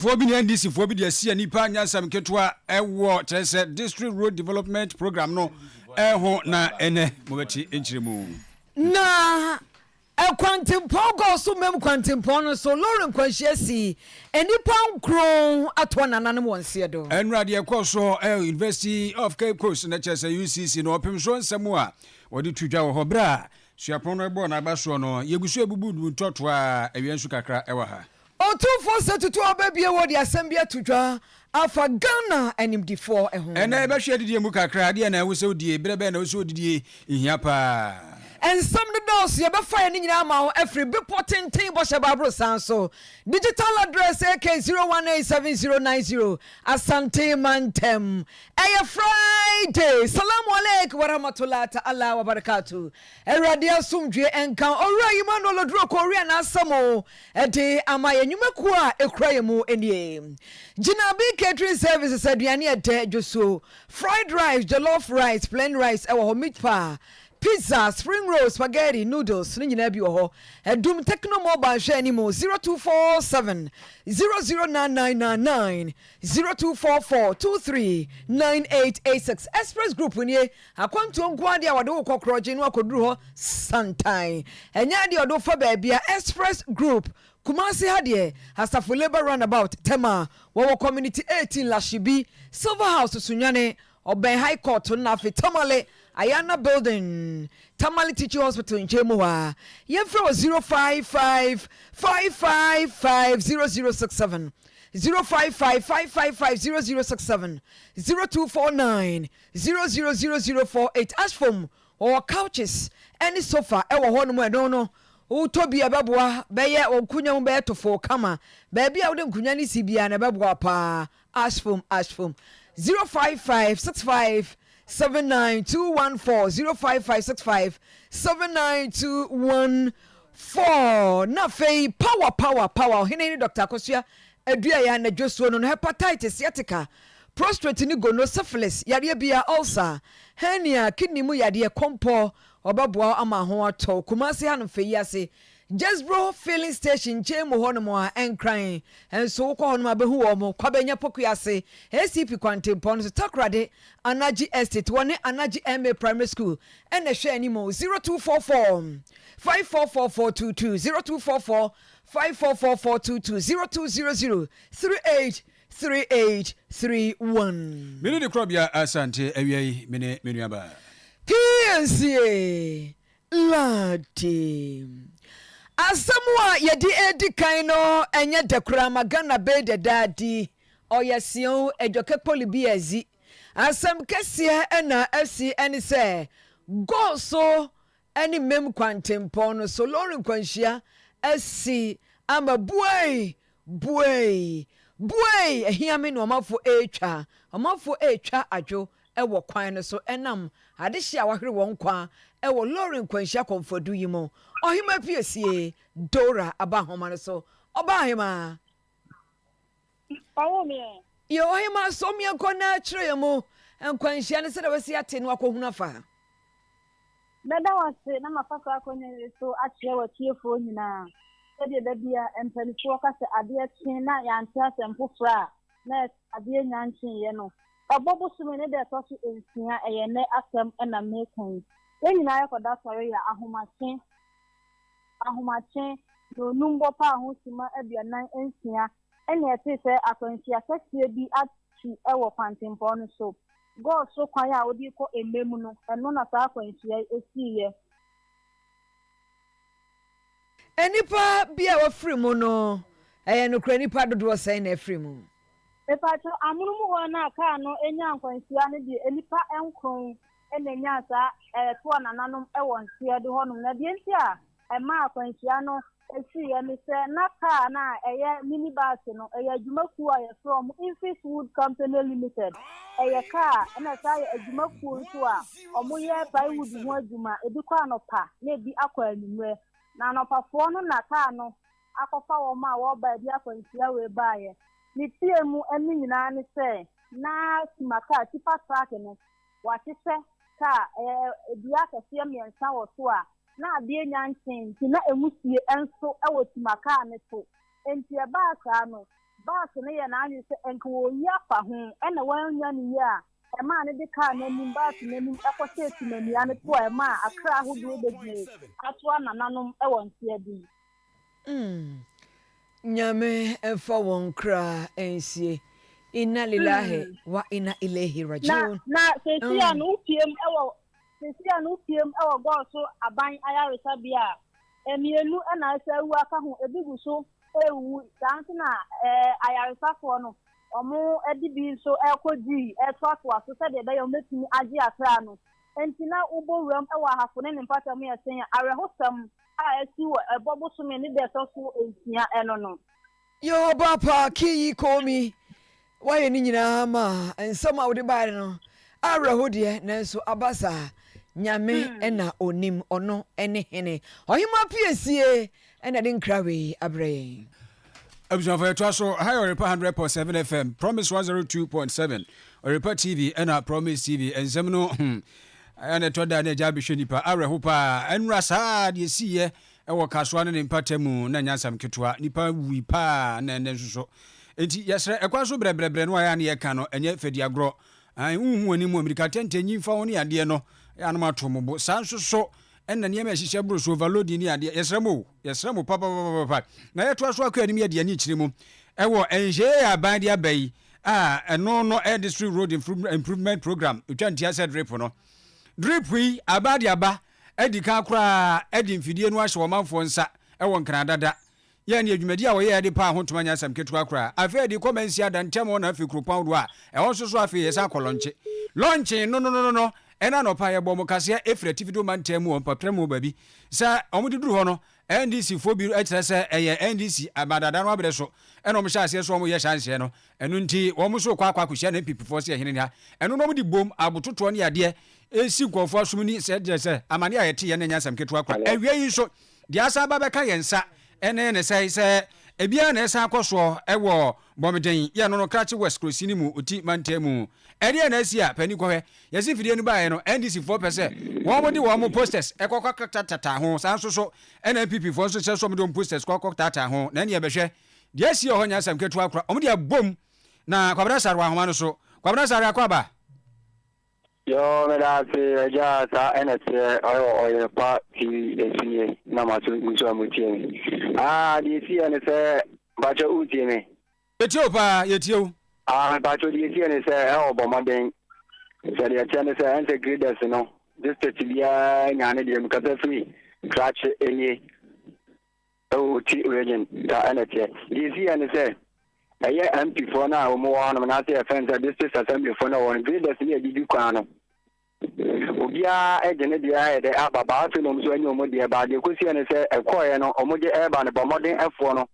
For be NDC for be the see nipa nya sam ketwa ewo tese district road development program no ho na ene mobeti enchiremu na ekwantempo go so mem kwantempo no so Lauren Kwanhyiasi enipa nkron atwa nananem wonse do enrade ekoso University of Cape Coast na chese UCC no opem so nsemu a wodi tudwa wo hobra suapon no ebo na abaso no yegusu ebubudu ntoto a ewiensu kakra ewa ha Otufo setutu obabie wo de asembia tudwa afa Ghana animdifo eho ena ebe hwe didie mu kakra de na wo se odie brebe na wo se odidie ihia pa and some the doors you be fire ni nyina ma every big potent thing bo shebabro san so digital address AK0187090 Asante Mantem Friday salamu alaikum wa rahmatullahi ta'ala wa barakatuh erade asumdwe enkan ora yima no lodro korea na asamo ede amaye nyumaku a ekura mu enie Jinabi catering services aduane ede joso fried rice jollof rice plain rice ewo meat pa pizza, spring rolls, spaghetti, noodles, nyina bi wo ho. Edum Techno Mobile hwe animo 0247 009999 0244239886 Express Group nie akwanto ngwa de awade wo kokroje no akoduru ho santai. Enya de odo fa ba bia Express Group Kumasi hadie Hasafo Labor Roundabout Tema wo community 18 Lashibi Silver House Sunyane Oben High Court na fe Tamale Ayana Building Tamale Teaching Hospital in Chemowa Yemfro 055550067 055550067 0249 Ashfom or couches any sofa ewo ho no no no Utobi ababwa beye okunya mu beto for kama baby a wode nkunya ni sibia na babwa pa Ashfom 0556579214 0556579214 na fei power hene ni Dr. Akosua adua ya na dwoso no hepatitis sciatica prostate ni gonosyphilis yade bia ulcer hernia kidney mu yade kompo obabua ama ho ato Kumasi hanu fei ase Jesbro filling station chemu hono mo enkran enso ko hono mabehu wo mo kwabenya pokuase ACP kwantempo no takrade Anaji Estate woni Anaji MA Primary School ene hwe animo 0244 544422 0244 544422 0200383831 Mini de Krobea Asante awiai mene menuaba Piesie Lardi Asamwa yedi edikan no enye dekura magana be de dadi oyesion ejoke polibiazi asam kese na asi eni se go so eni mem kwantempo no so Lauren Kwanhyiasi asi ama buei ehiame no mafo etwa adwo ewo kwan no so enam adehia wahre won kwa ewo Lauren Kwanhyiasi konfodu yimo ohima Piesie Dora abahoma no so obahima me yo ohima so me akona kire mu Kwanhyiasi ne se da wasi ate no akohuna fa beda wase na mafasa akonye so akire watiefo nyina ede da bia empanifo ka se ade akin na ya ntia sempofra na ade nyanchin ye no obobo sume ne de to so ensia eye ne asem na mekan nyina yakoda sore ya ahomachen no numbo pa ho sima aduanan ensia ene ete se akwanhyiasi asie bi ati ewo kwantempo no so go so kwan ya odi ko ememu no eno na sa akwanhyiasi esiye enipa bia wa frimu no no kra nipa dodo sai na frimu epacho amunumu ho na aka no enya nkwanhyiasi ne de enipa enkron enenya sa to nananom ewon sia de honum na de ntia ema akwanhyiasi no esiye mi se na ka na eye minibus no eye adwumaku a ye from Infis Wood Company Limited eye ka na sa ye adwumaku so a omoye plywood ho adwuma ebi kwa no pa na ebi akwa anumre na nopafo no na ka no akofa wo ma wo ba bi akwanhyiasi we baaye ni tie mu eni nyina ne se na simaka tipa track no watise ka ebi akase miensa wo so a na ade nyanchin ti na emusie enso ewo timaka ne to enti eba aka no back ne ya na anyi se enko yi afa ho ena wanya ne ya e ma ne de ka na nim back na nim akose ti na nia ne to e ma akra ahodo begbie ato anananom e won tie bi nyame efa won kra ensie inna lillahi wa inna ilaihi rajiun na sesia no piem ewo go so aban ayaresa bia emienu na asawu aka ho ebigu so ewu santi na ayaresa fo no omo edibi so ekoji etwato aso se de be metumi agi akra no entina ubowuram ewo ahafo ne mpata mu yesen arehosam a esi wo ebobo so me ne de so entia eno no yo bapa ki komi waye ni nyina ma ensam a wode baare no arehode nanso abasa nyame ena onim ono ene hene ohima Piesie ena de nkrawe abre Abushan for your so high Oyerepa 100.7 FM, Promise 102.7, Oyerepa TV, and Promise TV, and Zemno, and a toda ne jabi shenipa, Arehupa, and Rasa, you see, and what Caswan in Patemu, Nanyasam Kitua, Nipa, Wipa, and so. And yes, a quaso brebrenwa and Yakano, and yet Fediagro, I when him when Catente, you found the Adiano, Anamatomo, Sanso so. And the name is Bruce overload in the idea. Yes, Ramo, Papa. Now, it was what could me at the Nichimo. I will enjoy a bandia bay. And no air district road improvement program. You can't just said Repono. Drip we, a badia Eddie Kakra, Eddie Fidian wash or mouth for Sa, I want Canada. Yan, you media away the pound to Mania some Ketuakra. I've heard the comments here than Tamon of Kupound. I also saw a fee launching. No. Ena no pa ye bomo kasia efretivi do man temu on patremu baby sa omudi duru ho no NDC fo bi etrese eye NDC abadada no abere so ena o mhya ase so o ye chance no enu nti wo so kwa kuhia na pipi fo se hene ha enu no mudi bom abototo ne ade esi nkofo asumni se je se amane ayete ye na nyasam ketu akwa awie yi so dia asa ba beka yensa ene ne se ebia na esa akoso ewo bomeden ye no krachi west krosini mu uti mantemu ede na asia pani kohwe yesi fidie nu bae no NDC 4% wo modi wo mo posters ekokwa tata ho sanso so NPP 4 so se so mo posters kokwa tata ho na ne yebehwe de asia ho nyasam ketu akwa omodi abom na kwabra sarwa ho no so kwabra sarwa akwaba yo me da se ja sa NS Oyerepa Piesie na ma so muso amutie di si ene se bacho utie me etiopa yetio bacho di si ene se obomaden se de ene se ente graders no district bia nyane de mkata free scratch enye ti region da ene tie di si ene se eye MP for na omo wana na se fence district assembly for na one graders ni edi kwa no obia ejene dia ede ababa afi no mso anyo mo dia ba de kosi ene se ekoye no omoje eba ne bomodin efo no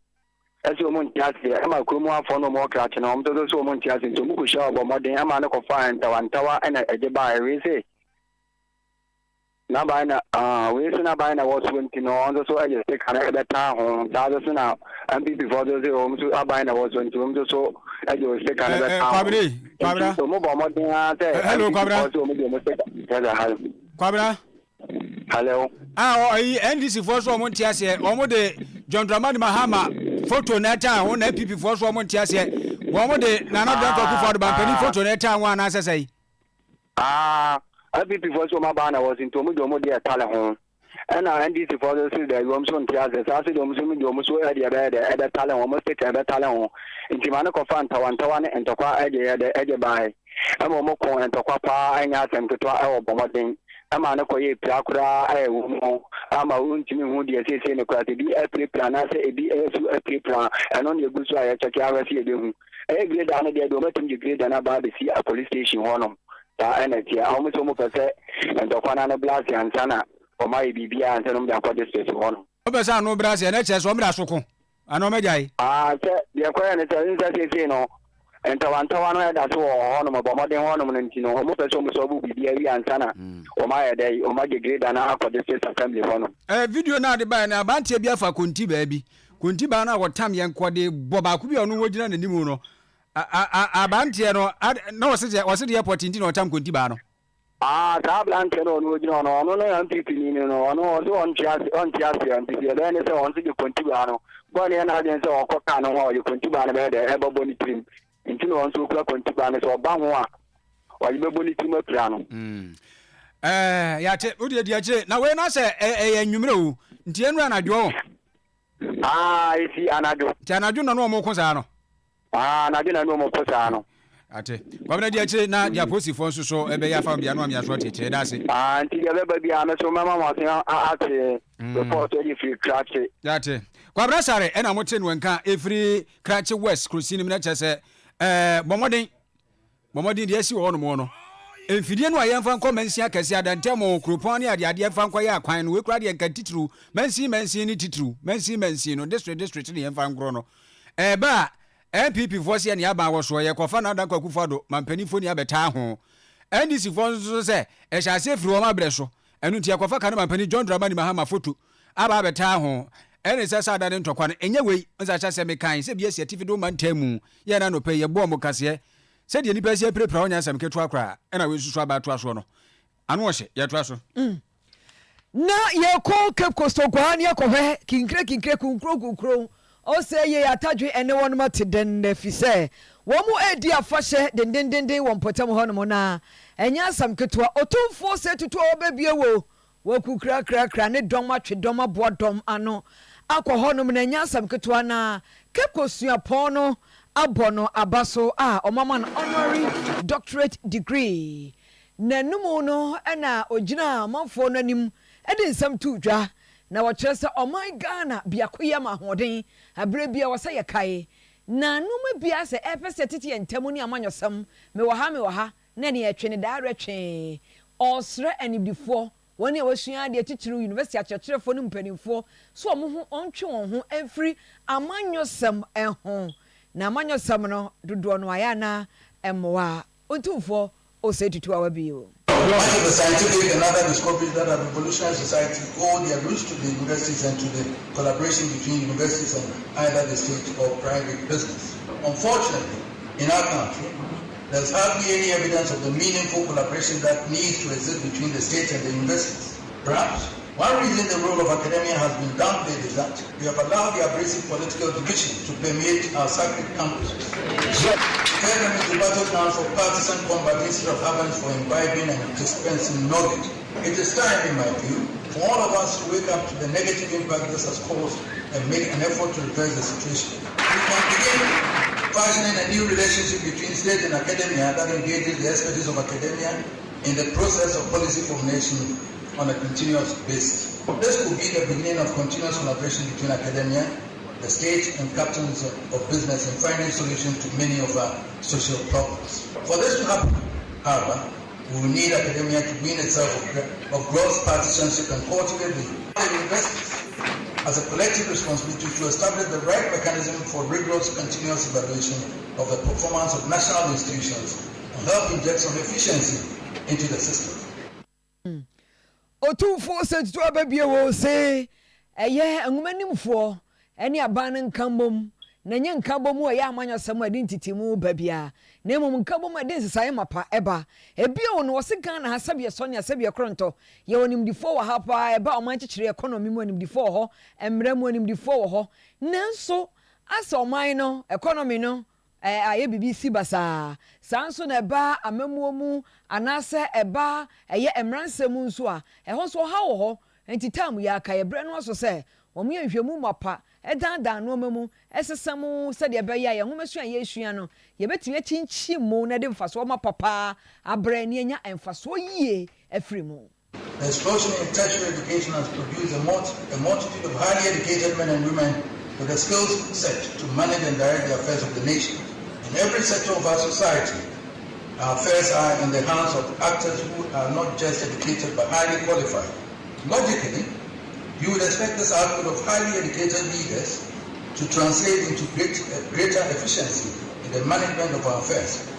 ese omo ntiase e ma kromu afo no mo krache no omto so omo ntiase to muku sha bomodin ama ne ko fa ntawa ene eje ba ere se na ba na we se na ba na was 20 no on so eje se kana ebe ta ho ta so na MPP for those omo so aba na was 20 omo so eje se kana ebe ta Kwabra so mo bomodin ate hello Kwabra Kwabra hello NDC for so mo ntiase omo de John Dramani Mahama photo na ta ho na PP for so mo ntiase omo de Nana Danko Kufuor Bampani photo na ta ho na sesai PP for so ma ba na was into mo de tale ho na NDC for so de yo mo so ntiase sa se de mo so mi de mo so e de tale ho mo state e tale ho nti ma na ko fa ntawa ne entokwa e bai ama mo ko entokwa pa anya asem ketwa e obomoden ama na ko ye prakura e wo mo ama untimi hu de sese ne kwa bi e plan na se ebi esu e plan eno ne gusu aye cheke awasi e de hu e grade ana de do matum de grade na ba be si a police station honom ta energy a mo so mo pese entokwa na blast ansana o mai bibia antanom de akwa station honom o be sa no blast na che so mra soko ano mejai se de kwa ne se no entawa no da so hono mo bomoden hono mo ntino mo peso mo so bu bibia wi ansana o ma ye dai o ma ge grade na akode state assembly hono video na de ba na abantie bia fa konti ba bi konti ba na wotam ye nkode bo ba ku bi ono wogina na nimu no abantie no na wose de airport ntino wotam konti ba no Tablan no MPP no on Chassis and Piesie then is on the Contibano. One and against or Cotano or you Contibano the ever bonny team. Into on Super Contibano or Bangwa or you bonny team of piano. Yate, Udia, now when I say a numero, Tienra Najo. I see Anado. Janadu no more Cosano. Nadina no more Cosano. Ate kwabena dia che na dia posifo nso so ebe ya fa bia no am ya so tete da se anti ya be bia me so mama ma se ate report e fi krache ate kwabra sare e na mo che no nka efri krache west krosini me na che se bomodin dia si wo no mo no emfidie no ayen fa nkomansi akase adante mo kropon ne ade fa nkwa ya kwan no we kura de nka titru mansi ni titru mansi no district ne yen fa nkro no ba MPP force ya ni aba wo so ye kofa na da kwakufa do mampanifo ni abeta ho NDC force so se e sha se firi wo ma bre so enu ntia kofa kan mampani John Dramani Mahama foto aba abeta ho ene se sa da ne ntokwa no enye wei nza cha se me kan se bia se tifido mantamu ye na no pe ye bo mo kase se de nipa se prepra onya sam ketu akra ena we susu aba to aso no anu wo hye ye to aso na ye ko Cape Coast kwa ni akohwe kinkre kunkro o say ye atadwe ene wonma te den na fi se wo mu edi afahye den won potam ho no na enya asam ketua otumfo se tutu obabie wo kukra ne dom atwe dom abodom ano akọ no na enya asam ketua na kekosua pono abono abaso omama na honorary doctorate degree na numu no na ogina manfo no anim edi nsam tudwa na wakyerese oman Ghana biakoya mahoden abre bia wasa ye kai na numa bia se efese tete entamu ni amanyosam me wa ha na ne etwe ne da retwe osre anibdifo woni awasua de titiri university akyerefo no mpanimfo so omo ho ontwe won ho every amanyosam ehon na amanyosam no dodo no aya na emwa ontumfo o se tutu awabio. Much of the scientific and other discoveries that have revolutionized society owe their roots to the universities and to the collaboration between universities and either the state or private business. Unfortunately, in our country, there's hardly any evidence of the meaningful collaboration that needs to exist between the state and the universities. Perhaps one reason the role of academia has been downplayed is that we have allowed the abrasive political division to permeate our sacred campuses. Academia is the battleground for partisan combat instead of havens for imbibing and dispensing knowledge. It is time, in my view, for all of us to wake up to the negative impact this has caused and make an effort to reverse the situation. We can begin fashioning a new relationship between state and academia that engages the expertise of academia in the process of policy formulation on a continuous basis. This could be the beginning of continuous collaboration between academia, the state, and captains of business in finding solutions to many of our social problems. For this to happen, however, we will need academia to wean itself of gross partisanship and cultivate the universities as a collective responsibility to establish the right mechanism for rigorous continuous evaluation of the performance of national institutions and help inject some efficiency into the system. Otumfo se tutu ababie wo se eye angumanimfo ene aban nkambom na nye nkambom wo ya amanyosam adintitimu babia na emum nkambom adin sesaye mapa eba ebia wo no wose Ghana hasabie so ne hasabie kronto ye wonimdifo wo ha pa eba oman kekere economy mu onimdifo ho emram onimdifo wo ho nanso asa oman no economy no aye BBC basa sanso na eba amamuo mu anase eba eye emransem nso a eho so ha wo ho entitam ya ka yebre no so se omo yehwemu mapa edandan no mamu esesam se de eba ya ye homasu an yesua no ye betime chinchi mu na de mfaso mapapa abre ne nya emfaso yie afrimu. The explosion in tertiary education has produced a multitude of highly educated men and women with the skills set to manage and direct the affairs of the nation. In every sector of our society, our affairs are in the hands of actors who are not just educated but highly qualified. Logically, you would expect this output of highly educated leaders to translate into greater efficiency in the management of our affairs,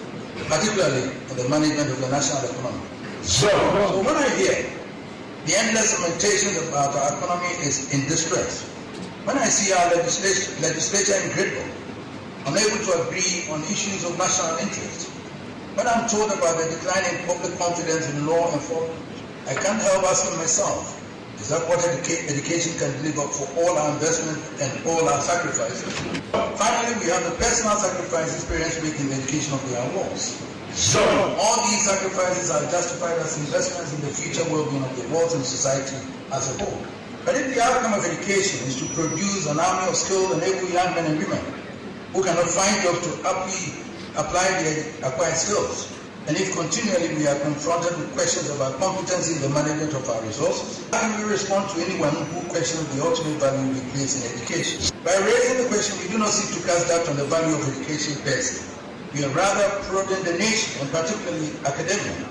particularly in the management of the national economy. So when I hear the endless lamentations about our economy is in distress, when I see our legislature in great unable to agree on issues of national interest, When I'm told about the decline in public confidence in law enforcement, I can't help asking myself, is that what education can deliver for all our investment and all our sacrifices? Finally, we have the personal sacrifices parents make in the education of their wards. So, all these sacrifices are justified as investments in the future well-being of the world and society as a whole. But if the outcome of education is to produce an army of skilled and able young men and women who cannot find jobs to apply their acquired skills, and if continually we are confronted with questions about competency in the management of our resources, how can we respond to anyone who questions the ultimate value we place in education? By raising the question, we do not seek to cast doubt on the value of education per se. We are rather prodding the nation, and particularly academia,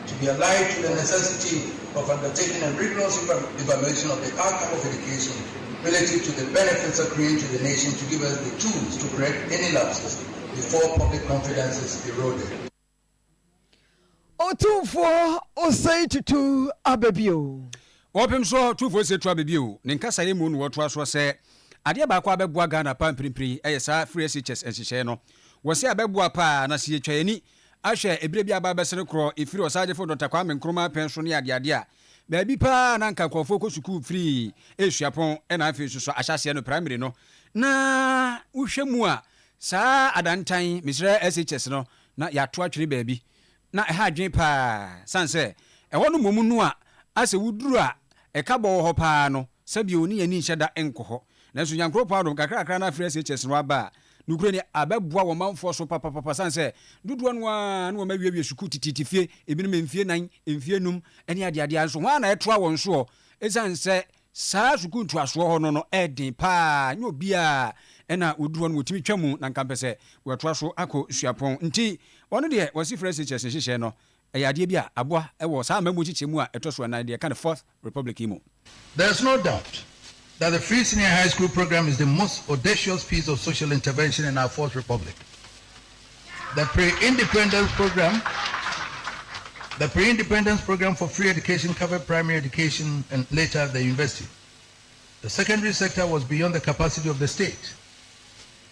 to be alive to the necessity of undertaking a rigorous evaluation of the outcome of education relative to the benefits accruing to the nation to give us the tools to correct any lapses before public confidence is eroded. Otumfo osai tutu abebio. Opem so tufo se tu abebio. Ne nkasa ye mu no woto aso se ade ba kwa beboa Ghana pa mprimpri eyesa free SHS enhyehyɛ no. Wo se abeboa pa na se yetwa ani ahwɛ ebire bia ba besere kro efiri osagefo Dr. Kwame Nkrumah penso ne ade a ba bi pa na nka kofo ko suku free esuapon na afi so ahyase no primary no na wohwɛ a saa adantan misra SHS no na ya to atwere ba bi na ha dwen pa sanse ɛhɔ no momu no a ase wuduru a ɛka bɔ hɔ pa no sabi oni ani hyɛda enkohɔ na so nyankro pa do kakra na frɛ SHS no aba nukure ni abɛboa wo manfo so papa sanse duduo no a na wo mawie suku tititifie ebinom mfie nan mfie num ɛne ade anso ho na ɛtoa won so ɛsanse saa suku ntuaso hɔ no ɛden pa nya obi a ɛna oduo no wotimi twam na nkampɛ wo toa so akɔ suapon nti ono de wasi frɛ SHS hyehyɛ no ɛyade bi a aboa ɛwɔ saa mamu kyikyemu a ɛtɔ so na de kind of fourth republic imo. There's no doubt that the free senior high school program is the most audacious piece of social intervention in our fourth republic. The pre-independence program for free education covered primary education and later the university. The secondary sector was beyond the capacity of the state.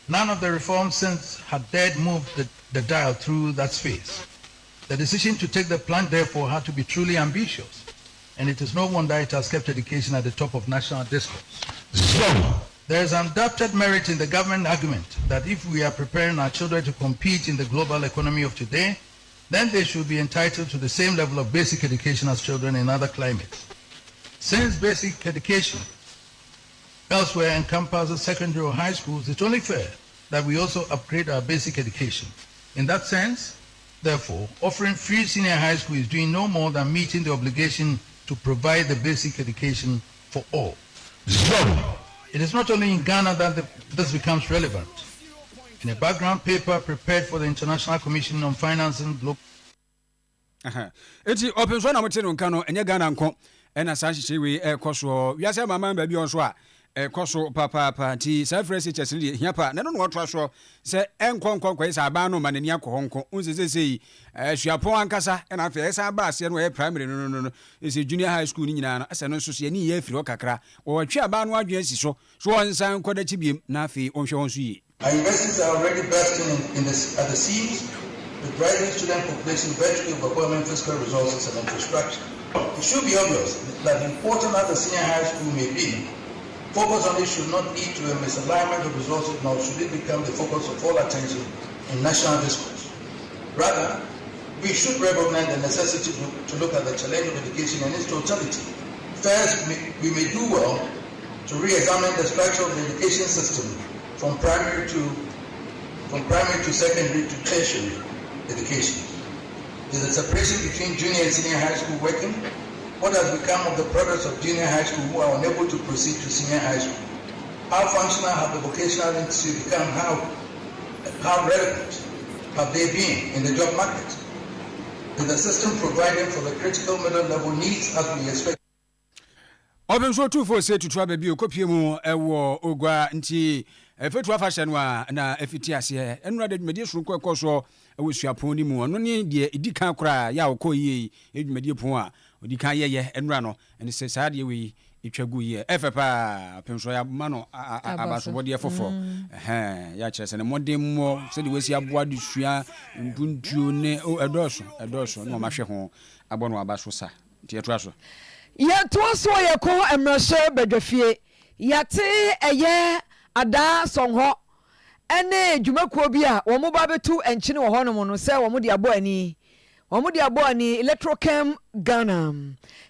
None of the reforms since had dared move the dial through that space. The decision to take the plunge, therefore, had to be truly ambitious, and it is no wonder it has kept education at the top of national discourse. There is undoubted merit in the government argument that if we are preparing our children to compete in the global economy of today, then they should be entitled to the same level of basic education as children in other climates. Since basic education elsewhere encompasses secondary or high schools, it's only fair that we also upgrade our basic education. In that sense, therefore, offering free senior high school is doing no more than meeting the obligation to provide the basic education for all. It is not only in Ghana that this becomes relevant. In a background paper prepared for the International Commission on Financing Global. Eti open so na mo tinu nka no enye Ghana nko ena sa hyehyɛ we ekoso wiase mama ba bi onso a ekoso papa ti sa fresi chese ne hia pa na no woto aso se enkonkon sa aba no manani akɔhonko unsesesei suapon ankasa ena afa esa aba ase no primary no ese junior high school ni nyina no ase no nso so ye ni ye afiri kakra wo twa aba no adwen si so onsan koda chibiem na afi onhwe onso yi. Our universities are already bursting at the seams, with rising student population virtually overwhelming fiscal resources and infrastructure. It should be obvious that important as the senior high school may be, focus on it should not lead to a misalignment of resources, nor should it become the focus of all attention in national discourse. Rather, we should recognize the necessity to look at the challenge of education in its totality. First, we may do well to re-examine the structure of the education system from primary to secondary to tertiary education. Is the separation between junior and senior high school working? What has become of the progress of junior high school who are unable to proceed to senior high school? How functional have the vocational institute become? How relevant have they been in the job market? Is the system providing for the critical middle level needs as we expect? Open so two for say to try baby okopie mu ewo ogwa nti efetu afahye no a na efiti ase enura de dwumadi sunko ekoso ewo suapon ni mu ono ne de edikan kora ya okoyie edwumadi pon a odikan yeye enura no ene se saa de we itwagu ye efepa penso ya mano abasobode foforo ya kyerese ne modem mo se de wesi aboa dusua mpuntuo ne edoso no ma hwe ho abono abaso sa tie to aso ya to so ye ko emrahye badwafie yate eye ada sonho ene dwumakuo bi a wo mo ba betu enkyene wo hono mo no se wo mo de abo ani electrochem Ghana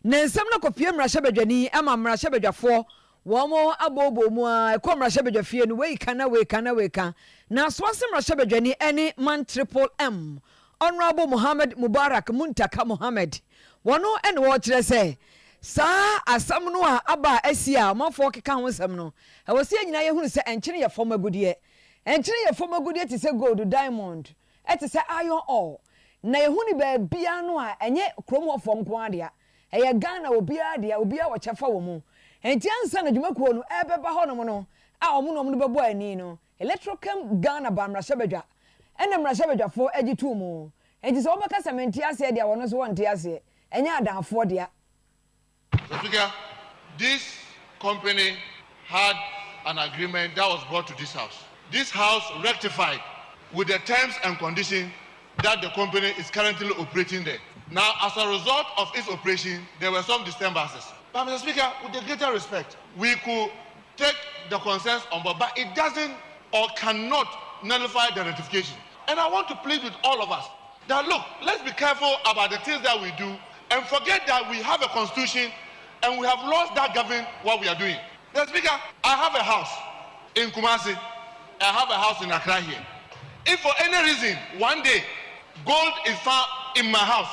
na nsem na kofie mrahye badwani ama mrahye badwafo wo mo abobo mu a ko mrahye badwafie no we kan na so asem mrahye badwani ene man triple M Honorable Muhammad Mubarak Muntaka Muhammad wono ene wo kire se saa asam no a aba asia mafo keka ho sam no e wo se nyina ye hunu se enkyene ye fom agudie te se gold diamond te se iron ore na ye hunu ba bia no a enye kromo fom ko adea eye Ghana obia wo chefa wo mu enti ansa na dwumakuo no ebeba ho no no a omo no bebo ani no electrochem Ghana ba mrahye badwa ene mrahye badwafo agitu mu enti se obeka sementi ase dia wono so wonte ase enye adanfo dia. Speaker, this company had an agreement that was brought to this house. This house rectified with the terms and conditions that the company is currently operating there. Now, as a result of its operation, there were some disturbances. But, Mr. Speaker, with the greater respect, we could take the concerns on board, but it doesn't or cannot nullify the rectification. And I want to plead with all of us that, look, let's be careful about the things that we do and forget that we have a constitution and we have laws that govern what we are doing. Mr. Speaker, I have a house in Kumasi. I have a house in Accra here. If for any reason, one day, gold is found in my house,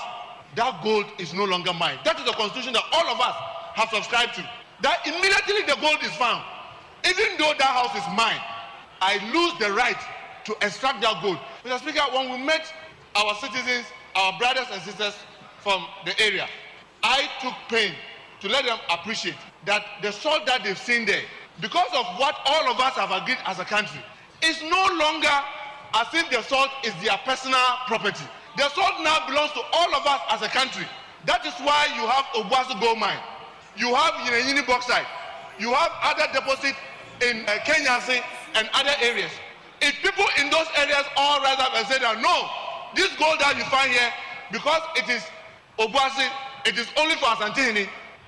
that gold is no longer mine. That is the constitution that all of us have subscribed to. That immediately the gold is found, even though that house is mine, I lose the right to extract that gold. Mr. Speaker, when we met our citizens, our brothers and sisters from the area, I took pain to let them appreciate that the salt that they've seen there, because of what all of us have agreed as a country, is no longer as if the salt is their personal property. The salt now belongs to all of us as a country. That is why you have Obuasi gold mine, you have Yineyini bauxite, you have other deposits in Kenya and other areas. If people in those areas all rise up and say that no, this gold that you find here, because it is Obuasi, it is only for Asante,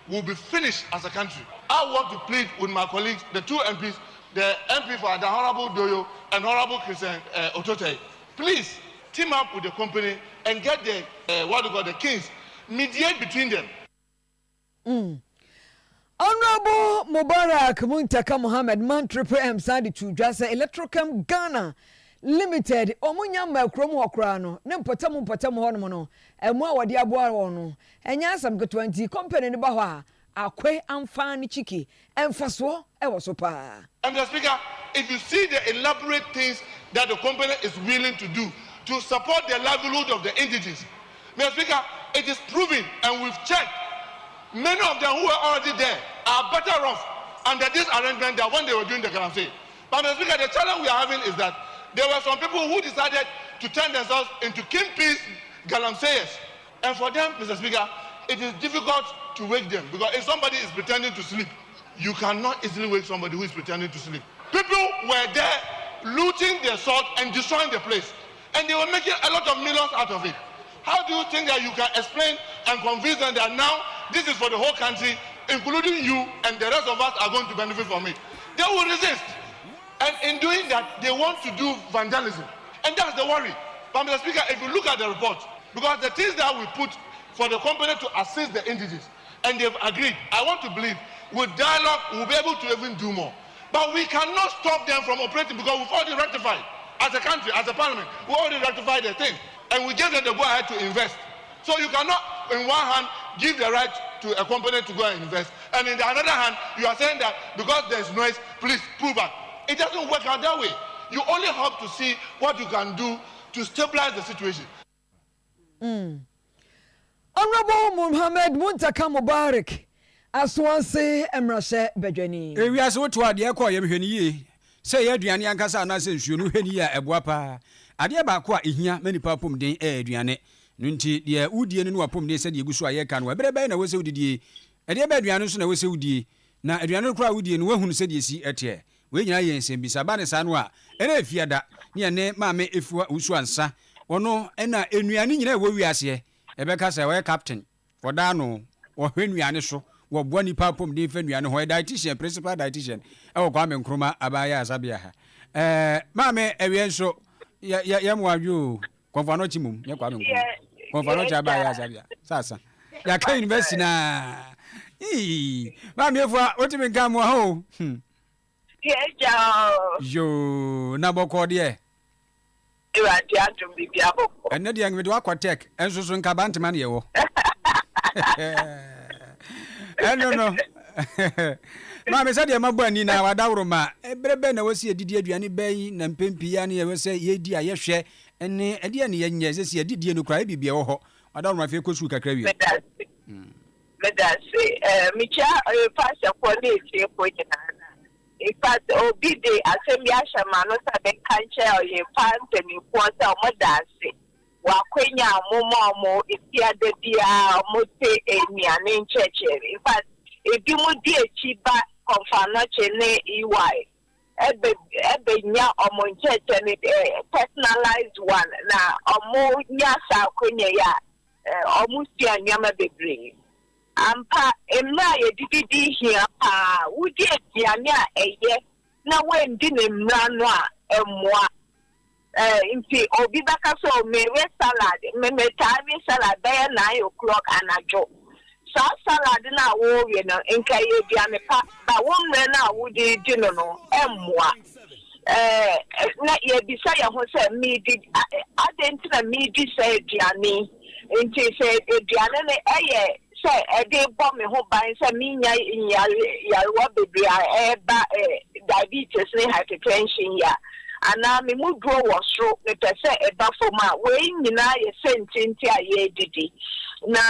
will be finished as a country. I want to plead with my colleagues, the two MPs, the MP for the Honorable Doyo and Honorable Christian Otote. Please team up with the company and get the the kings, mediate between them. Honorable Mubarak Muntaka Muhammad man triple M sadi chujasa Electrochem Ghana Limited omunya makromu okra no ne mpotamo hono no emu awade aboa wono enya asam 20 company ne ba ho a akwe amfa ne chiki emfaso e wo so pa. And Mr. Speaker, if you see the elaborate things that the company is willing to do to support the livelihood of the indigenous, Mr. Speaker, it is proven and we've checked. Many of them who are already there are better off under this arrangement than when they were doing the Galamsey. But Mr. Speaker, the challenge we are having is that there were some people who decided to turn themselves into kingpins, Galamseyers. And for them, Mr. Speaker, it is difficult to wake them because if somebody is pretending to sleep, you cannot easily wake somebody who is pretending to sleep. People were there looting their salt and destroying the place. And they were making a lot of millions out of it. How do you think that you can explain and convince them that now this is for the whole country, including you and the rest of us are going to benefit from it? They will resist. And in doing that, they want to do vandalism. And that's the worry. But Mr. Speaker, if you look at the report, because the things that we put for the company to assist the indigenous, and they've agreed, I want to believe, with dialogue, we'll be able to even do more. But we cannot stop them from operating because we've already rectified. As a country, as a parliament, we already rectified the thing. And we gave them the go-ahead to invest. So you cannot, in one hand, give the right to a company to go and invest. And in the other hand, you are saying that because there's noise, please pull back. It doesn't work out that way. You only have to see what you can do to stabilize the situation. Honorable Muhammad Muntaka Mubarak, Asante Emrahye Bedwani. We are so to adia kwa yemhweni say aduane ankasa na se nsuo no hweni a eboa pa. Adia ba kwa ehia mani papom den aduane. No nti de udie no wapom den se de egusu ayeka no ebrebe na wose udidie. Ade ba aduane so na wose udie. na aduane kura wudie no wahunu se de si etie we nyina ye nsem bisa ba ne sa no a ena afiada ne ne maame efuwa usu ansa wono ena enuane nyina wo wiase ebeka say we captain foda no wo hwenuane so wo bo nipa pom de fa nuane ho dietitian principal dietitian e wo kwa me nkroma abaya asabia ha maame ewie nso ya mwadwo konfano chimum ya kwa me nkroma konfano cha abaya asabia sasa ya ka university na maame efuwa otimi nka mo ho yo na boko de Irati atum bibi aboko. Enne de ngwe do aquatek enso so nka bantema ne yewo. No. Ma me sade ma bani na wadawro ma ebrebe na wasi edidi aduane bayi na mpempi ya ne yewse yedi a yehwe enne ede ne yenye sese edidi no kra bibia wo ho wadawro ma fe kosu kakra wi. Medasi micha pastor quality ko jina. In fact, obide asemi ashama no sabe kanche oye pante mi kwota omodase wa kwenya momo ifia de bia mote eniane ncheche. In fact, ebi mu di echiba konfano chene iwai ebe nya omo ncheche ni personalized one na omo nya sa kwenya ya omo sia nyama bebre ampa emra ye didi hia pa wudi etiane a eye na wendi ne mra no a emwa inti obi baka so mewe salad me time salad by 9 o'clock anajo salad na wo we no enka ye bia me pa ba wo mre na wudi dino no emwa na ye bisa ya ho se mi di adenti na mi di se diani inti se diani ne eye say ede bo me ho ban say minya yarewa bebre eba diabetes ne hypertension ya ana me mudro wo sro me pese eba foma we nyina ye sentinti a ye didi na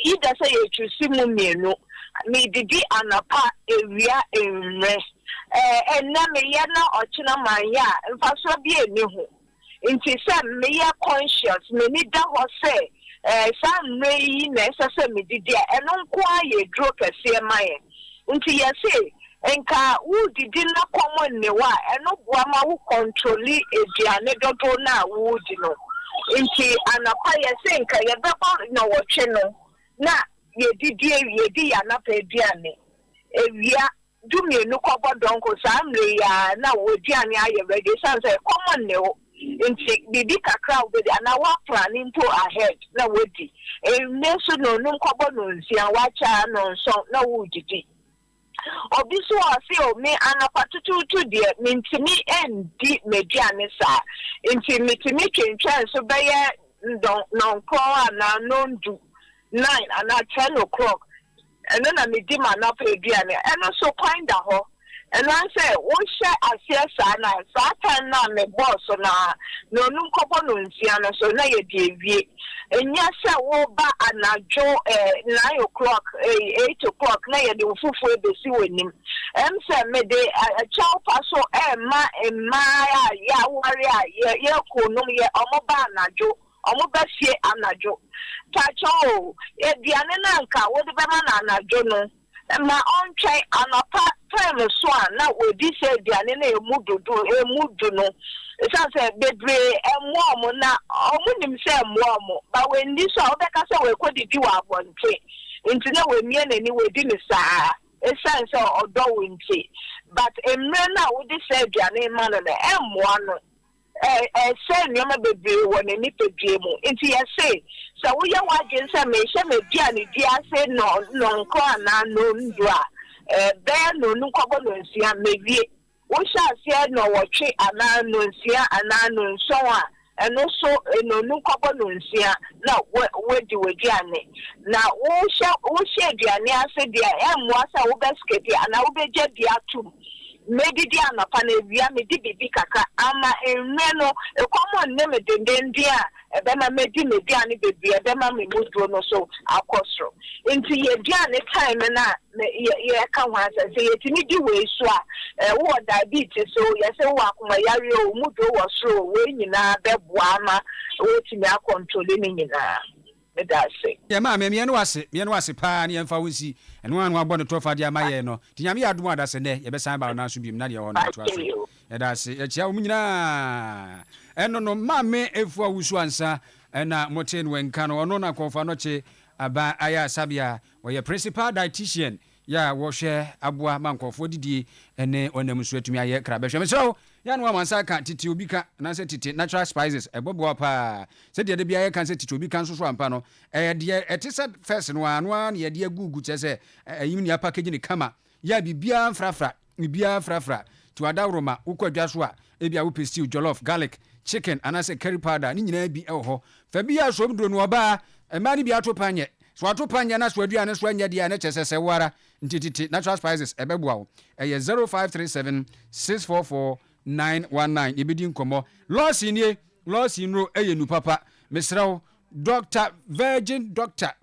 ida say ye chusi mu mienu me didi anapa ewia enre enna me ye na ochina manya mfaso bi eni ho nti say me ye conscious me ni da ho say some may necessary did and on quiet drop a CMI. Until you say, and car who did not come on the wa and no Guama who control it, Diana don't now would you know. Until an apaya sink, I don't know what channel. Now, ye did not pay Diane. If ya do me no cover donko, some now would Diana already sounds a common no. In bibika crowd with an hour planning to ahead na wodi e neso no nkobo no nsia wacha no so na wodi obi so ase o me anapatutu de mintimi endi mediane sa inti mitimi twentwan so beye no ko ana no ndu 9 ana 10 o'clock and then I me di manapa eduane and so kinda ho. And I say, what share as yes, and I sat na me boss na no couple no nsiana so na ye devi. And yes, I will ba anajo 9 o'clock, 8 o'clock, na ye do fufu be si wenim. Say me de a child paso ma ya warrior ye ko no ye omoba anajo. Omoba sie anajo. Tacho, e diane na nka wo de be na anajo no. Ma on try anapa time so na we di say diane na emudu no it say bebre emwo na omunim say emwo but when this so obeka say we ko didi wa abonte nti na we mie nani we di ni saa it say odo we nti but emre na we di say diane ma no na emwo no say nyoma bebre won ni pedie mu nti ye say so we ya wagen say me hye me diane di ase no nko ana no ndua there no nkobo no nsia mewie wo sha ase no wotwe ana no nsia ana no nso a eno so no nkobo no nsia na wedi ane na wo sha diane ase dia emu asa wo besketi ana wo beje dia tum medidi anapa na ewia me di bibi kaka ama enwe no common name dendendia ebe ma medi ane bebi ebe ma me mudro no so akosro nti ye diane time na ye ka hwansa se ye timi di we so a wo diabetes so ye se wo akoma yare o mudro wo so we nyina beboa ma wo timi akontrol ni nyina medase ye ma me no ase pa ne yemfa wonsi eno anu abɔ ne tofa de amaye no ti nyame adom adase ne ye besan ba na so bim na de ho na to aso ye da se ye chia wo nyina eno no ma me efu awusu ansa na moten wenka no ono na konfa no che aba aya sabia wo principal dietitian ya wo hwe aboa mankofo didie ene onam so atumi aye krabehwe mesrew ya no amansa ka titi obi ka na se titi natural spices ebobo pa se de bia ye kan se titi obi kan so ampa no de etise first no anu an ye de agugu chese ayim ni package ni kama ya bibia frafra to adawroma ukwadwa so a ebia wo stew jollof garlic chicken anase curry powder ni nyina bi ho fa bia so mdro no oba ma ni bia to panye so ato panye na so aduane so anya dia na chese wara ntititi natural spices ebeboa wo 0537 644 919 ibidi nkomo losi no eyenu papa mesrew virgin doctor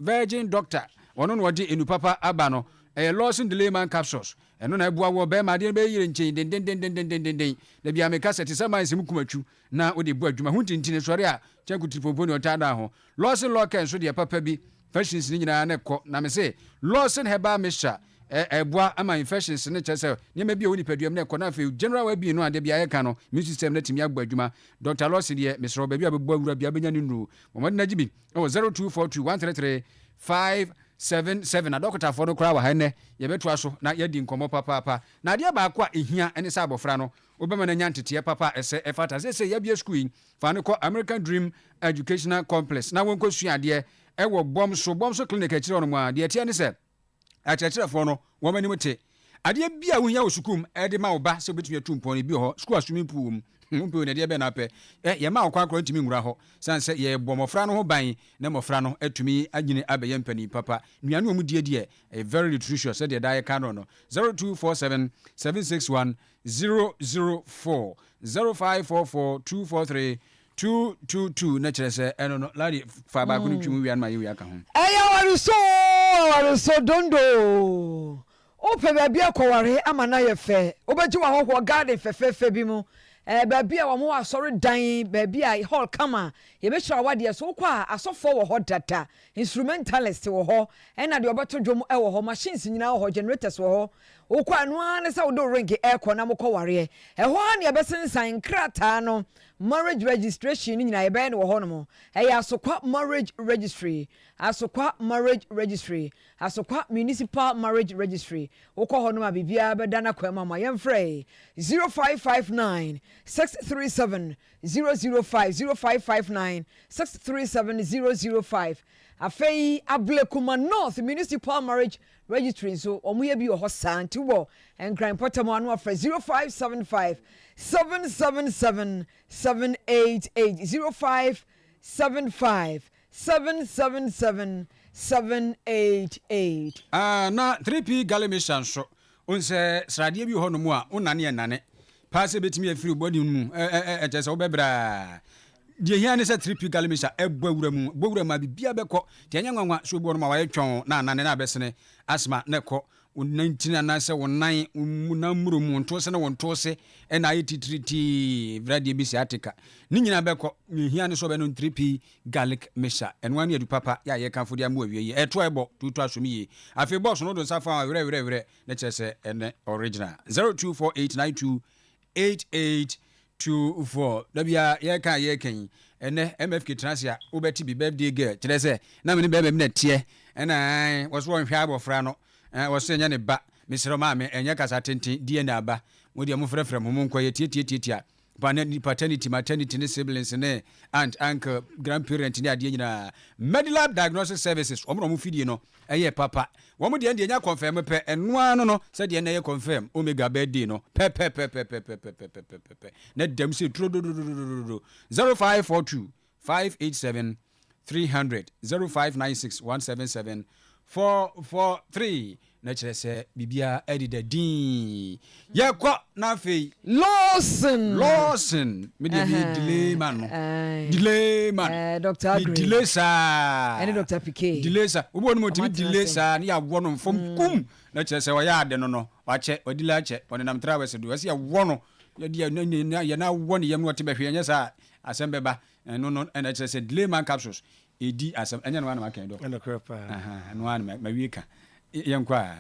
wono no wodi enu papa aba no losin delayman capsules eno na ebua wo be ma de be yire nchen den da bia me cassette sama nsem kumatwu na wo de bu adwuma huntintine sori a chankuti poponi otada ho losin loken so de papa bi fashions ni nyina na ko na me say losin heba mixture ebua ama infections ne chese ne ma bia woni paduam na ko na fe general wa bi no ade bia ye ka no mi system na timi agba adwuma Dr. Losin de mesro ba bia bebu awura bia benya ne nuru mo na gibi 0242133577 na doctor for no kra wa hane ye beto aso na ye di nkomo papa na de ba kwa ehia ene sa abofra no obema na nyantete papa ese efata se ye bia school fa ne ko American Dream Educational Complex na won ko suade ewo bomso clinic a kire no mu a de tie ne se akyerɛkyerɛfoɔ no wɔmani mu te adeɛ bia wohia wo sukum de ma wo ba sɛ wobɛtumi atu mpɔne bi hɔ sukuu asumi pu mu mpe ne deɛ bɛ na pɛ yɛ ma wo kwakora ntumi nwura hɔ san sɛ yɛ bɔ mmɔfra no ho ban na mmɔfra no atumi agyine abɛyɛ mpani papa nnuane mu die very nutritious sɛ deɛ da yɛ ka no 0247 761 004 0544 243 222 na kyerɛ sɛ ɛno no ladi fa ba ko no twemu wian ma yɛ aka ho wari so dondo ope baabi akɔware ama na yɛ fɛ obɛgye wa hɔhɔ garden fɛfɛɛfɛ bi mu baabi a wɔn asɔre dan baabi a hall kama yɛbɛhyɛ awadeɛ so wokɔ a asɔfoɔ wɔ hɔ data instrumentalist wɔ hɔ ɛna deɛ ɔbɛto dwom wɔ hɔ machines nyinaa wɔ hɔ generators wɔ hɔ wokɔ a noa ne sɛ wode ring aircon na mokɔ wareɛ ɛhɔ a ne yɛbɛsensan nkrataa no marriage registration ni nyina yɛbɛyɛ ne wɔ hɔ no mo ɛyɛ asokwa marriage registry asokwa municipal marriage registry wokɔ hɔ no ma biribiara bɛda no akwa ma yɛmfrɛ 0559 637 005 0559 637 005 afei Ablekuma North Municipal Marriage Registry so omuye bi ho santi wo enkran potam anu afra 0575 777 788 0575 777 788 na 3P Galimishan so unse srade bi ho no mu a unane enane paase betimi afiri body mu ejese wo bebra die hia ne se 3P Galimisha ebawura ma bibia beko tie nya nwanwa so bo no ma waye twon na anane na abesene asma ne ko 19 na se wonan na muro mu nto se ne wonto se na ayetitriti vrade bi si atika ni nyina beko hia ne so be no 3P garlic misha enwa ne edu papa ya ye kanfo dia mu awie eto ebo tutu asomi ye afi boss no do safa were ne chese ene original 0248928824 dabia ye kan ene MFK Transia obeti bi birthday girl kire se na me be na tie ena wo so hwa abofra no wo so nya ne ba misiro ma me enye kasa tenten die na ba wo de mo frefre mo nko ye tie paternity ne siblings ne aunt uncle grandparent ne ade nyina medical diagnosis services omro mo fidie no eye papa wo mo de nya confirm pe eno ano no se de na ye confirm omega birthday no pe na dem se 0542 587 300 0596 177 443 na chere se bibia edida din yakwa na fei Lawson me de delay man Dr. Agri delay sa and Dr. PK delay sa obo no motimi delay sa na ya wo no fom kum na chere se wa ya ade no no wa che odila che onenam trawese do se ya wo no ya na wo ne yam no te behwe nya sa asembeba no and it's a delay man capsules edi asem enya no na makan do and the crop no an ma wieka yenkwa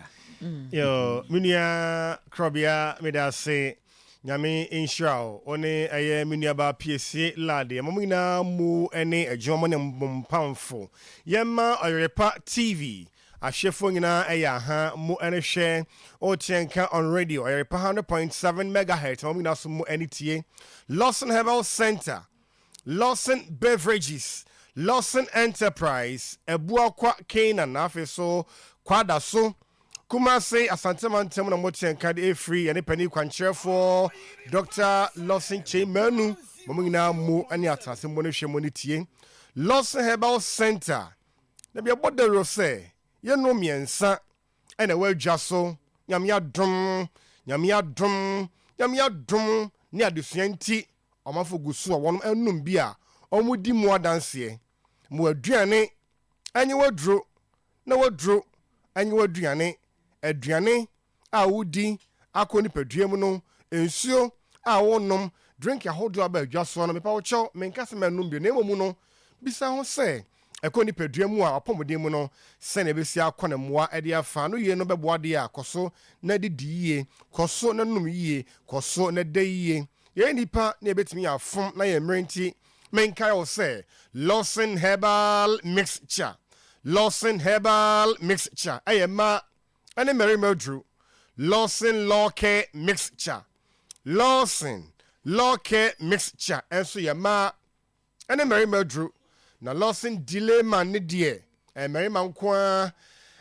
yo minia Krobea Midday say nyame inshaw one aye minia ba Piesie Lardi amina mu ene adwomo ne mpompamfo yema Oyerepa TV ahwefo nyina eya ha mu ene hwe o chenka on radio Oyerepa 100.7 megahertz amina so mu ene tie Lawson Herbal Center, Lawson Beverages, Lawson Enterprise, Ebuakwa Canaan, Afeso, Kwadaso, Kumase, Asante and na Motian Kadi free, and a penny quancher for Dr. Lawson Che Menu, Momina Mu Aniata, Simonisha Monitie, Lawson Herbal Center, Nabi about the Rose, Yanomian Sa, and a word Jasso, Yamia Drum, ni adusuanti omafo gusu a wonum enum bia omudi mu adanse mu aduane anyi wadro na wadro anyi waduane aduane a wudi akoni paduam no ensuo a wonom drink ahodo aba adwaso no mepa wo chew menkase manum bi na emomu no bisa ho se ekoni paduam a apomodem mu no se na besi akona moa ede afa no ye no beboa de a koso na didiye koso na num yiye koso na dayiye ye nipa na betimi afom na ye mrenti menkai o se Lawson Herbal Mixture ayema ane Mary Meldrew Lawson Law Care Mixture enso yema ane Mary Meldrew na Lawson delay man ne die Mary man kwa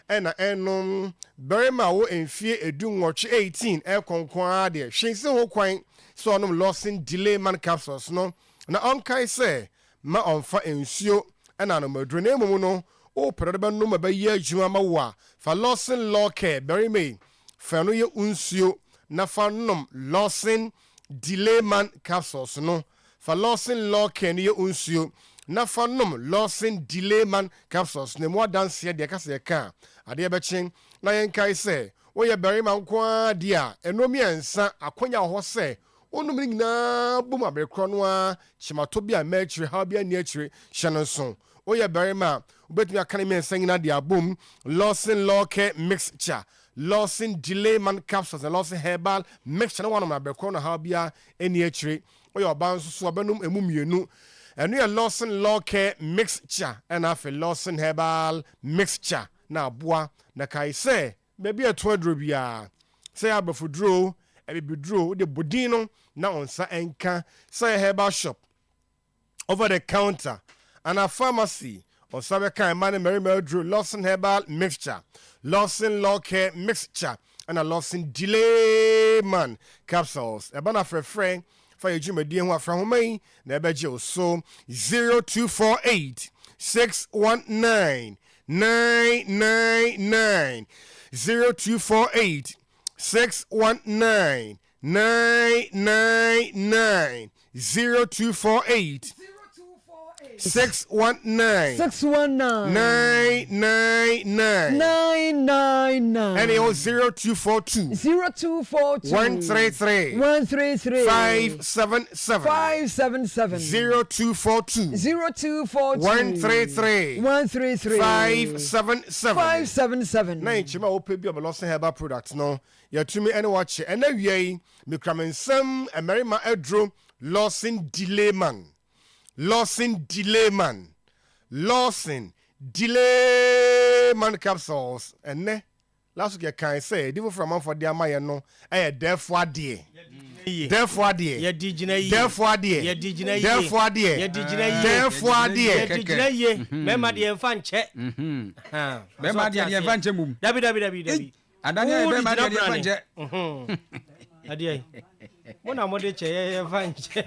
ena enom berima wo enfie edunwoche 18 konkwa de hwense ho kwan so onom Lawson delay man capsules no na onkai se ma onfa ensuo ena no madru na emu no o perode ba no ma ye adwuma ma wo fa Lawson Law Care berima fa no ye unsuo na fa nom Lawson delay man capsules no fa Lawson Law Care ne ye unsuo na fa nom Lawson delay man capsules ne mo dance de ka se ka ade be chen na yen kai se wo ye berima nkwa dia enomi ensa akonya ho se onum nyina bum abrekro no a chimato bia matri ha bia ni akire hyenonso wo ye berima obetumi akane me ensa nyina dia bum Lawson Law Care Mixture Lawson delay man capsules and Lawson Herbal Mixture no one of abrekro no ha bia eni akire wo ye oban so benum emu mienu enu ye Lawson Law Care Mixture and afi Lawson Herbal Mixture na boa na kai se baby ato adro bia se abafudro ebibidro de bodino na onsa enka say herbal shop over the counter and a pharmacy or sabe kan man Mary Meldrew Lawson Herbal Mixture Lawson Law Care Mixture and a Lawson delay man capsules e bana frefre for your jumadi ho afra ho mai na ebeje so 0248 619 999 0248 619 999 0248 619 999 and 0242 133 577 0242 133 577 na chima ope bi Lawson Herbal products no ya tumi ene watch and na wiei me kramensam Amerima edro Lawson delay man capsules and ne last week can say divo from man for their my no therefore dear me ma de fanche be ma de fanche mum dabi adanya be ma de fanche adie mona mode che fanche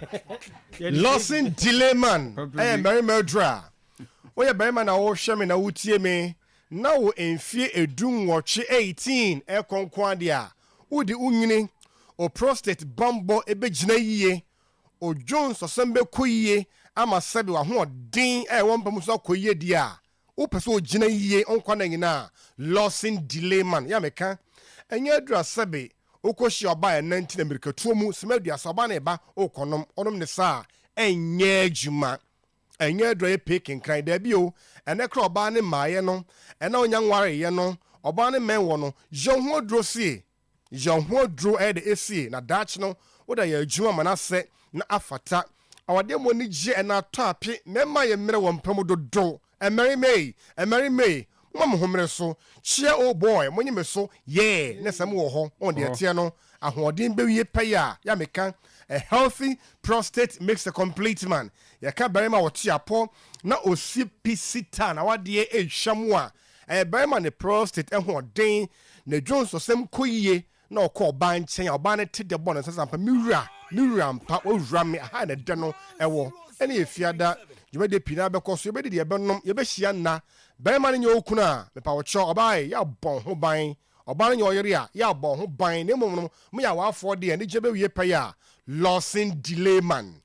Lawson delay man Mary Meldrew wo ye berima na wo hwe me na wutie me na wo enfie edunwoche 18 konkwa de a wodi unyini o prostate bambo ebegina yiye o Jones osembe koyiye ama sebe wa ho odin won so koyiye di a wo pese o gina yiye onkwa na nyina Lawson delay man ya meka enye adura sebe okoshi oba ya 19 America tuomu semadu asoba na eba okonom onom ne sa enye adwuma enye dro ye picking kan da bi o ene kra oba ne maaye no ene onya nware ye no oba ne men wo no jonho dro sie jonho dro e de esie na dach no woda ye adwuma manase na afata awade mo ni je ena to ape mema ye mere wo mpam dodo emeri may mama homre so chia oh boy monye me so yeah na sam wo ho on de tie no ahoden bewie paya ya meka a healthy prostate makes a complete man ya ka barema wo tiapo na osi pisita na wade ehwam a barema ne prostate ahoden na jones osem koyie na okọ ban chen oba ne te de bon sasampa miwura mpa owura me ha na de no ewo ene efiada jumede pina be koso yebedi de benom yebehia na barema ne nyokuna me pa wo cho oba ya bon ho ban oba ne oyere a ya bon ho ban ne mum mu ya wa afọ de ne jebe wie pa ya losing delay man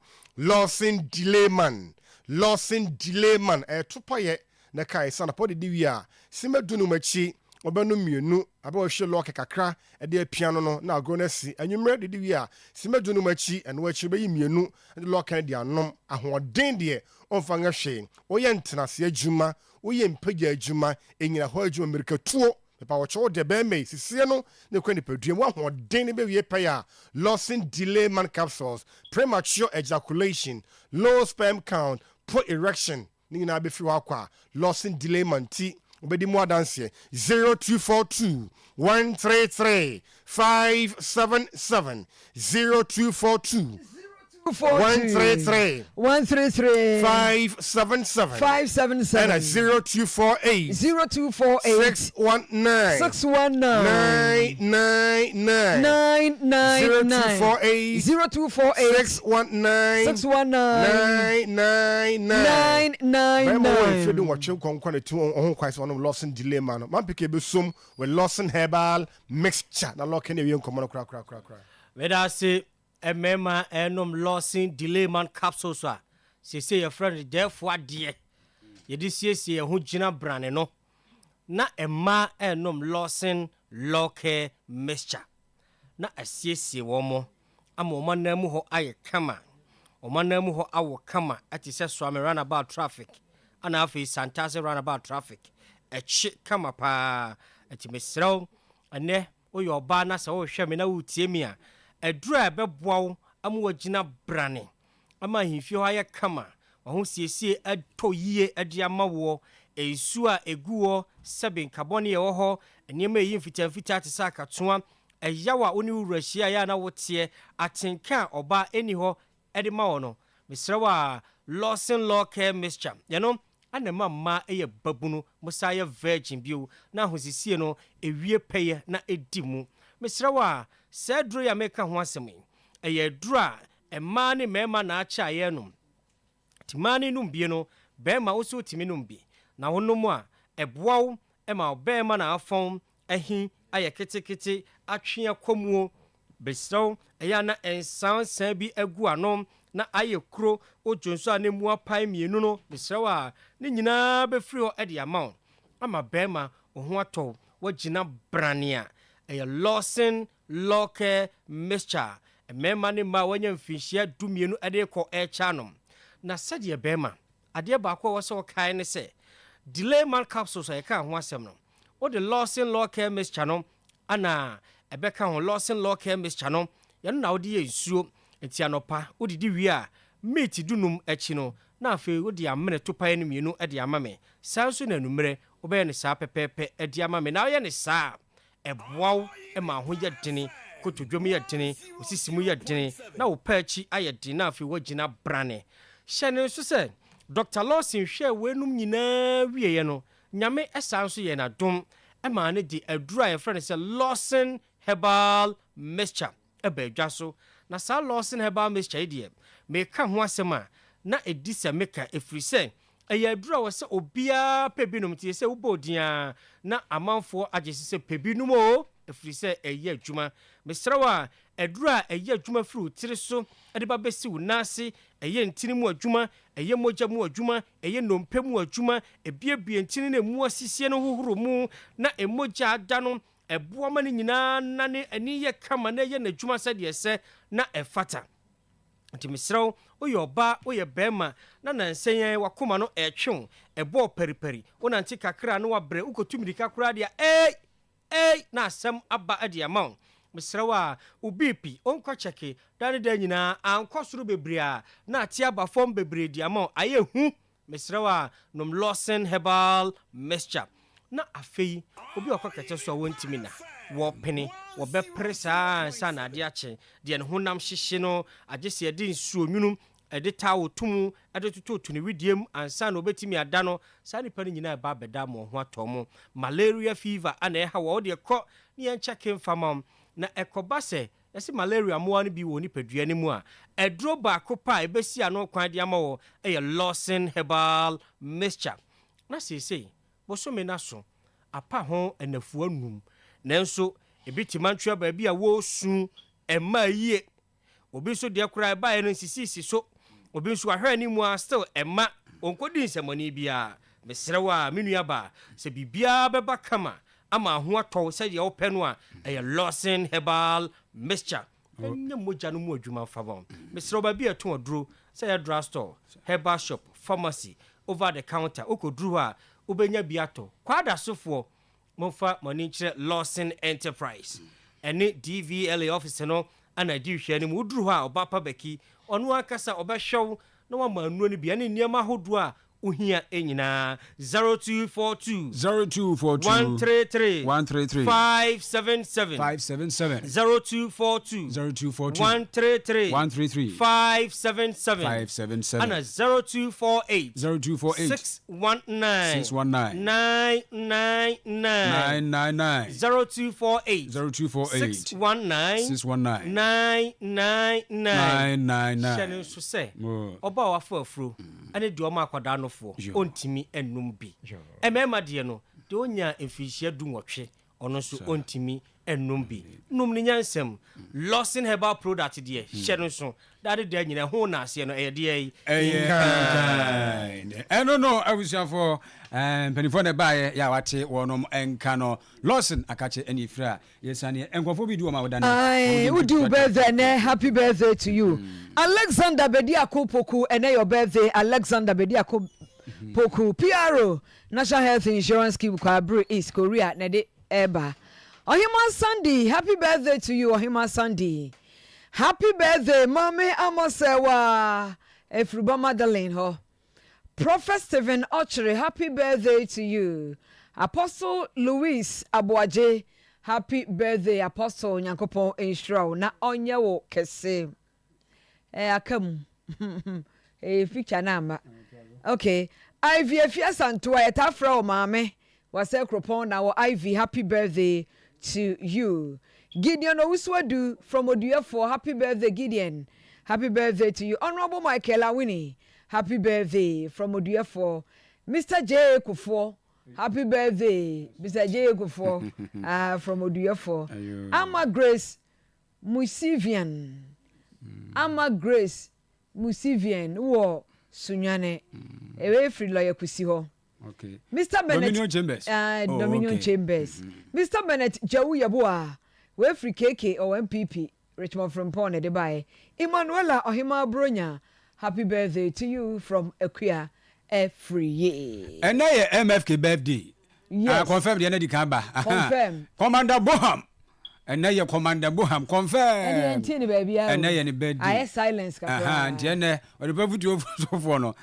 topa ye na kai sana podi di wi a simedunu machi obenu mienu aba wo hwe lock kakra e de piano no na agro na si anwumre de wi a simedunu machi eno achi be yi mienu de lock na de anom ahoden de onfa nga hwe oye ntenase adwuma oye mpagya adwuma enyina ho adwuma mirikatuo pa wo cho de be me sisie no ne kwani paduam wa ahoden ne be wie pa ya losing delay man capsules premature ejaculation low sperm count poor erection ni na be fi wa kwa losing delay man ti obedi mu adanse 0242 133 577 0242 133 577 and 0248 619 999 Lawson delay man man pick be sum with Lawson herbal mixture na lock any komo kra we da say emema enom Lawson delay man capsule so say your friend therefore de ye di siesie ho gina brane no na emma enom Lawson local mixture na asiesie wo mo ama o na mu ho aye kama o na mu ho awo kama atise so am run about traffic ana afi santase run about traffic echi kama pa etimesrew ane oyo ba na se wo hwe me na wutie mi a edura beboawo amu wagina brane ama himfi ho aye kama wo siesie atoyie ade amawo esu a eguo sebin carbon ye wo ho enema yi mfitamfita atisa akatoa eyawa oni wurahia ya na wotie atenka oba eni ho ede ma wo no mesrewa Lawson local mixture ye no anema ma eye babunu musaye virgin bio na hosisie no ewie peye na edimu mesrewa sedro ya meka ho asemi eye dura ema ne mema na acha ye no timani num bie no bema wo so timi num bi na wonom a eboawo ema obema na afon ahi aye ketekete atwe komuo besrew eya na ensan bi agu anom na aye kro ojonso anemu apai mienu no besrewa ne nyina be free o ede amount ama bema oho ato wagina brania eye Lawson local mixture emema ne ma wanya mfinhia dumienu ade ko echanom na sade bema ade ba ko wo so kai ne se delay man capsules e ka ho asem no o de Lawson local mixture no ana ebeka ho Lawson local mixture no yano na odi ensuo enti anopa odidi wi a meat dunum echi no na afi odi amene topa ne mienu ade amame sanso na numere obe ne saa pepepe ade amame na ye ne saa eboaw ema ho ye dene kotodwom ye dene osisimu ye dene na wo pa achi aye dene na afi wagina brane hyene so se Dr. Lawson hwe wenum nyina wieye no nyame esanso ye na dom ema ne di adura ye friend se Lawson herbal mixture ebedwa so na sa Lawson herbal mixture die me ka ho asema na edise meka efrise eye adura wo se obia pebinum tie se ubodia na amanfo agesise pebinum o efrise eye adwuma mesrewa edura eye adwuma fru tire so ede ba besi unase eye ntini mu adwuma eye moja mu adwuma eye nompe mu adwuma ebiebie ntini na mu asisie no hohoro mu na emoja ada no eboa ma ne nyina na ne ani ye kama na ye na adwuma se de se na efata nti mesrɛw woyɛ ɔba woyɛ bɛrima na nansɛn wakoma no ɛtwe ɛbɔ periperi wonante kakra no wabrɛ wokotu mirika koraa deɛ na asɛm aba ade ama wo mesrɛw a obipi onkɔ kyɛke dane da nyinaa ankɔ soro bebree a na ate aba fam bebree di ama wo ayɛ hu mesrɛw a nom Lawson herbal mixture na afei obi ɔkɔ kɛtɛ so a wɔntimi na wɔpene wɔbɛpere saa nsa na ade akye deɛ ne honam hyehye no agye sɛ ɛde nsuo nwunum ɛde taa wo tumu ɛde toto ne widiem ansa na obɛtumi ada no saa nipa no nyinaa ɛba bɛda ma ho atɔ mo malaria fever ana ɛha wɔ de kɔ ne yɛnkyɛ kemfama na ɛkɔba sɛ ɛsi malaria moa no bi wɔ nipadua ne mu a ɛduro baako pa ɛbɛsi ano kwan de ama wɔ ɛyɛ Lawson herbal mixture na seesei bosome na so apa ho anafuwa num nanso ebi timantwa baabi a wo su ɛma yie obi nso de kora ba no sisisi so obi nso ahwɛ ni mu a still ɛma onkodi nsɛmɔni bia mesrɛwa menua ba sɛ bibia bɛba kama ama ho atɔ sɛ deɛ wopɛ no a ɛyɛ Lawson herbal mixture ɛnyɛ mogya no mu adwuma fa bɔn mesrɛw baabi a ɛto aduro sɛ yɛ drugstore herbal shop pharmacy over the counter okoduru a ubenya biato kwada sofoɔ momfa mani kyerɛ Lawson Enterprise ɛne DVLA office no ana di hwɛ ne mu uduru ha ɔba pa baki ɔno akasa ɔbɛhwɛw na wama anuo ne bia ne nneɛma hodo a uhia enyina 0242 133 577 0242 133 577 ana 0248 619 999 0248 619 999 shane so say oba wa afro ane di o ma akwada no fo ontimi enum bi emema de no de onya emfihia du nwotwe ono so ontimi enum bi num ni nyansem Lawson herbal product de hye so dade de nyina ho na ase no eye no abusiafo penifo ne bae ya wate wonom enka no Lawson akache eni fra yesane enkofo bi di o ma woda ai udi birthday ne happy birthday to you Alexander Bediako Poku ene your birthday Alexander Bediako Poku PRO National Health Insurance Scheme Kwabru East Korea na de eba Ohima Sunday happy birthday to you Ohima Sunday happy birthday mommy Amosewa Efruba Madeleine ho Prophet Stephen Ochre happy birthday to you Apostle Louis Abuaje happy birthday Apostle Nyankopon Enshraw na onye wo kese akam picture number okay Ivy Asante etafra o maame wase kropon na wo Ivy happy birthday to you Gideon Owuswadu from Oduafo happy birthday Gideon happy birthday to you Honorable Michael Awini happy birthday from Oduafo Mr. J Kufo happy birthday Mr. J Kufo from Oduafo Ama Grace Musivian Ama Grace Musivian wo sunyane ewe free lawyer kusi ho okay Mr. Bennett Dominion Chambers Dominion Chambers Mr. Bennett Jawu Yeboa we free KK or MPP Richmond from Pone de Bay Emmanuela Ohima Bronya happy birthday to you from Equia every year and now MFK birthday yes confirm the energy can confirm Commander Boham and now your Commander Boham confirm and baby and now your birthday I silence and then or the people to for no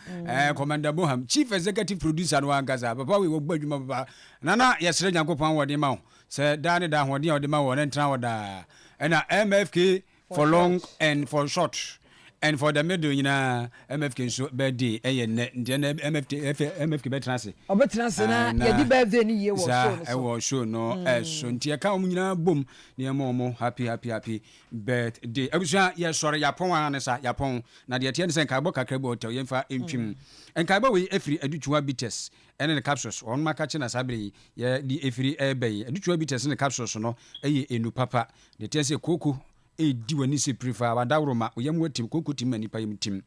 Commander Boham chief executive producer no angaza papa we wo gbadwuma papa nana yesere nyankopon wode ma say dane da hode wode ma wo ntra woda and MFK for long and for short and for the middle MFK so birthday MFK betrase obetrase na yedi birthday ni ye wo show no so ntia ka nyina bom ne mo happy birthday abusia ye sori yapon anesa yapon na de tie ne sen ka bo kakra bo hotel ye mfa entwim enka ba we efiri aduchuwa bites ene ne capsules on maka chi na sabre ye di efiri ebe aduchuwa bites ne capsules no eye enu papa de tie se koko edi wani se prefer wadawro ma oyam watim kokutim manipa yim tim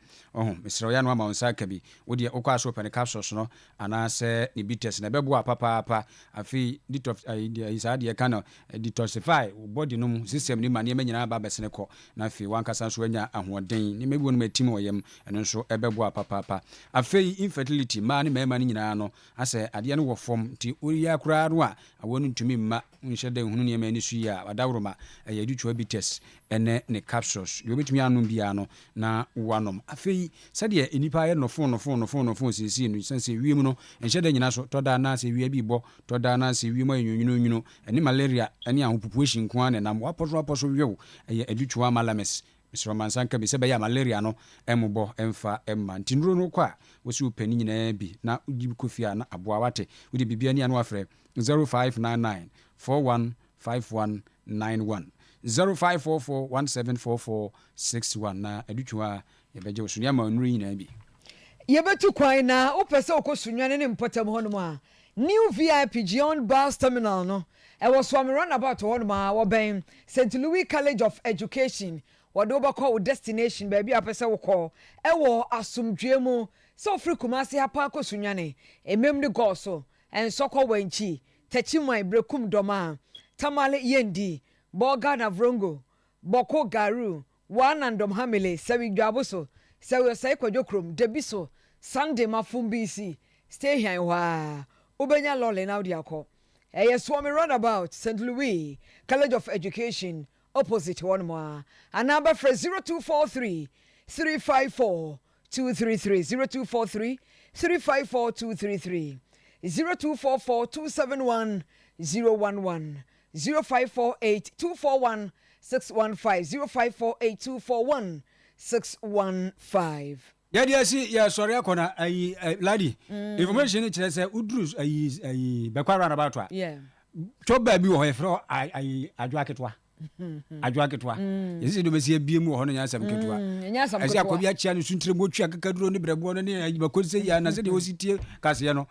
mesra ya no ama onsa ka bi wo de okwa so pen capsules no ana se ni bitters na bebo papa afi detox isa de ka no detoxify body no system ni ma ne nyina ba besene ko na afi wankasa so anya ahoden ni mebu no matim oyam eno nso ebebo papa afi infertility ma ne mema ni nyina no ase ade no wo fom ti oriya kura no a awonu ntumi ma nhye de hunu ne ma ni su ya wadawro ma yedi twa bitters ene ne capsules yo betumi anum bia no na wanom afei sade enipa ye no fon sisi no sense wiem no nhye de nyina so toda na se wie bi bo toda na se wiem ayunwunu ene malaria ene ahopupuation ko ane nam waposo wiwo eye edutwa malames Mr. Mansanka bi sebe ya malaria no embo emfa emma ntinro no kwa wosi upani nyina bi na ugibi kofia na aboa wate wodi bibia ni anu afre 0599 415191 0544174461 na edutwa yebeje osuni ama onuru nyina bi yebetu kwan na opese okosunwane ne mpotam honom a new VIP Gion Bus Terminal no e was swam runabout honom a wo ben St. Louis College of Education wado bako destination baby apese wo call e wo asomdwe mu so free Kumasi hapa kosunwane emem de go so en sokọ wanchi tachimai brekum doma tamale yendi boga na vrongo boko garu wanandom hamile sawi dwaboso sawi sai kwadwo krom debiso Sunday mafumbisi stay here wa ubenya lole na odi akọ eye swami runabout St. Louis College of Education opposite one more and number for 0243 354 233 0243 354 233 0244 271 011 0548 241 615 0548 241 615. Yadi si ya sorry akona ayi ladi information kire se udru ayi bekwara na batwa Yeah. Choba bi wo hefro ayi adwaketwa adwaketwa yesi do besi abiem wo no nya asam ketwa esi akobia chia no suntre mo twa kakaduro ne brebo no ne ayi bakonse ya na se de wositie kase no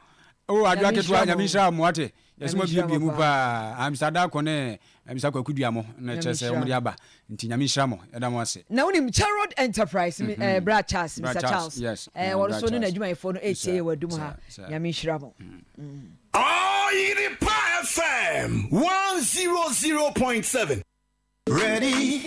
o adwaketwa nya mi sha mo ate yesi mo biem pa amsada kone amsa kwakudua mo na chese o mri aba nti nya mi sha mo eda mo ase na unim Charod Enterprise Brad Charles Mr. Charles yes wo so no na adwuma ifo no etie wadum ha nya mi hira mo Oyerepa FM 100.7 Ready